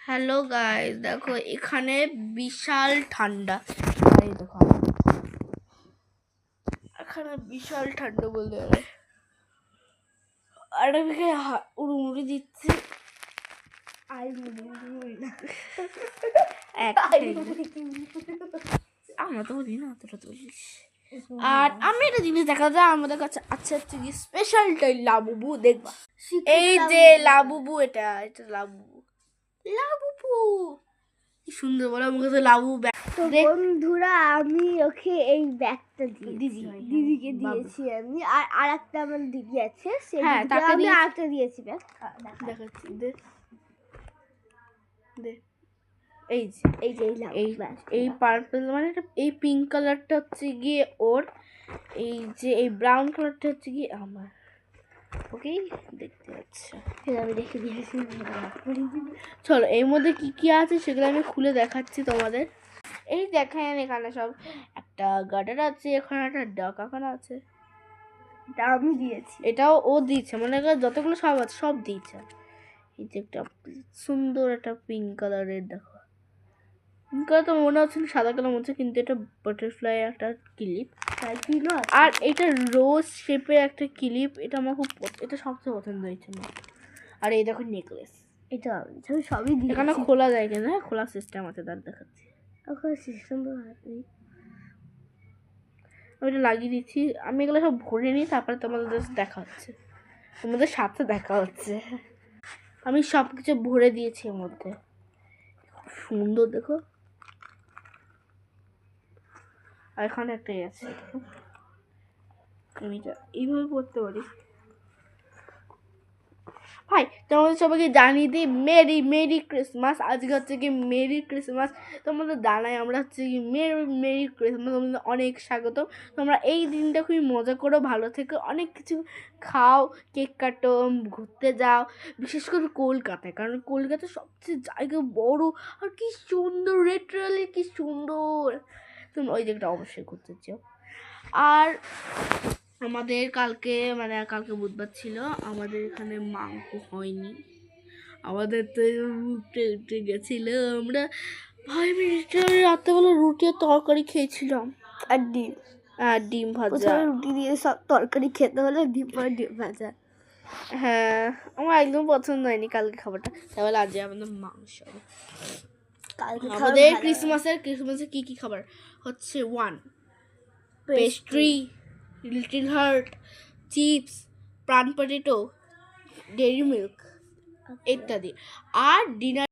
Hello guys, দেখো এখানে বিশাল ঠান্ডা। এই দেখো এখানে বিশাল ঠান্ডা বলতে গেলে, আর আমাকে উড়ি দিচ্ছে। আমরা তো বলি না, তোরা তো বলিস। আর আমি একটা জিনিস দেখা যায় আমাদের কাছে আছে, হচ্ছে কি স্পেশালটাই লাবুবু। দেখবা এই যে লাবুবু, এটা লাবুবু। লাবুবু কি সুন্দর বলো, আমাকে তো লাবু ব্যাগ। বন্ধুরা, আমি ওকে এই ব্যাগটা দিদিকে দিয়েছি আমি। আর একটা আমার দিদি আছে, হ্যাঁ, তাকে আমি দিয়েছি। আরেকটা দিয়েছি ব্যাগ দেখাচ্ছি, দে দে। এই যে এই পার্পল মানে এই পিঙ্ক কালারটা হচ্ছে গিয়ে ওর, এই যে এই ব্রাউন কালারটা হচ্ছে গিয়ে আমার। ওকে, দেখতে পাচ্ছ? আমি দেখে দিয়েছি। চলো, এর মধ্যে কি কি আছে সেগুলো আমি খুলে দেখাচ্ছি তোমাদের। এই দেখেন, এখানে সব একটা গার্ডার আছে, এখানে একটা ডাকাখানা আছে, এটা আমি দিয়েছি। এটাও ও দিয়েছে, মানে যতগুলো সব আছে সব দিয়েছে। এই যে একটা সুন্দর একটা পিঙ্ক কালারের, দেখো পিঙ্ক কালার তো মনে হচ্ছে সাদা কালার মধ্যে, কিন্তু এটা বাটারফ্লাই একটা ক্লিপ। আর এটা রোজ শেপের একটা ক্লিপ, এটা আমার খুব এটা সবচেয়ে পছন্দ হয়েছে আমার। আর এই দেখো নেকলেস, এটা আমি সবই দিয়েছি। এখানে খোলা যায় কিনা? হ্যাঁ, খোলা সিস্টেম আছে, তার দেখাচ্ছি। ওখানে সিস্টেম তো নেই। আমি এটা লাগিয়ে দিচ্ছি, আমি এগুলো সব ভরে নিই, তারপরে তোমাদের দেখা হচ্ছে, তোমাদের সাথে দেখা হচ্ছে। আমি সব কিছু ভরে দিয়েছি এর মধ্যে, সুন্দর দেখো। আর এখানে একটাই আছে, আমি এটা এইভাবে পড়তে পারি। ভাই, তোমাদের সবাইকে জানিয়ে দিই মেরি মেরি ক্রিসমাস। আজকে হচ্ছে কি মেরি ক্রিসমাস, তোমাদের জানাই আমরা হচ্ছে কি মেরি ক্রিসমাস, তোমাদের অনেক স্বাগত। তোমরা এই দিনটা খুবই মজা করো, ভালো থেকো, অনেক কিছু খাও, কেক কাটো, ঘুরতে যাও, বিশেষ করে কলকাতায়, কারণ কলকাতা সবচেয়ে জায়গা বড়, আর কি সুন্দর, লিটারালি কি সুন্দর। তুমি ওই জায়গাটা অবশ্যই ঘুরতে চাও। আর আমাদের কালকে বুধবার ছিল, আমাদের এখানে মাংস হয়নি, আমাদের তো উঠে উঠে গেছিল। আমরা 5 মিনিটের রাত্রেবেলা রুটি আর তরকারি খেয়েছিলাম, আর ডিম ভাজা। রুটি দিয়ে সব তরকারি খেতে হলে ডিম ভাজা। হ্যাঁ, আমার একদম পছন্দ হয়নি কালকে খাবারটা, তাহলে আজ আমাদের মাংস। আমাদের ক্রিসমাসে কি কি খাবার হচ্ছে? 1 পেস্ট্রি, লিটল হার্ট, চিপস, প্রাণ পটেটো, ডেইরি মিল্ক ইত্যাদি। আর ডিনার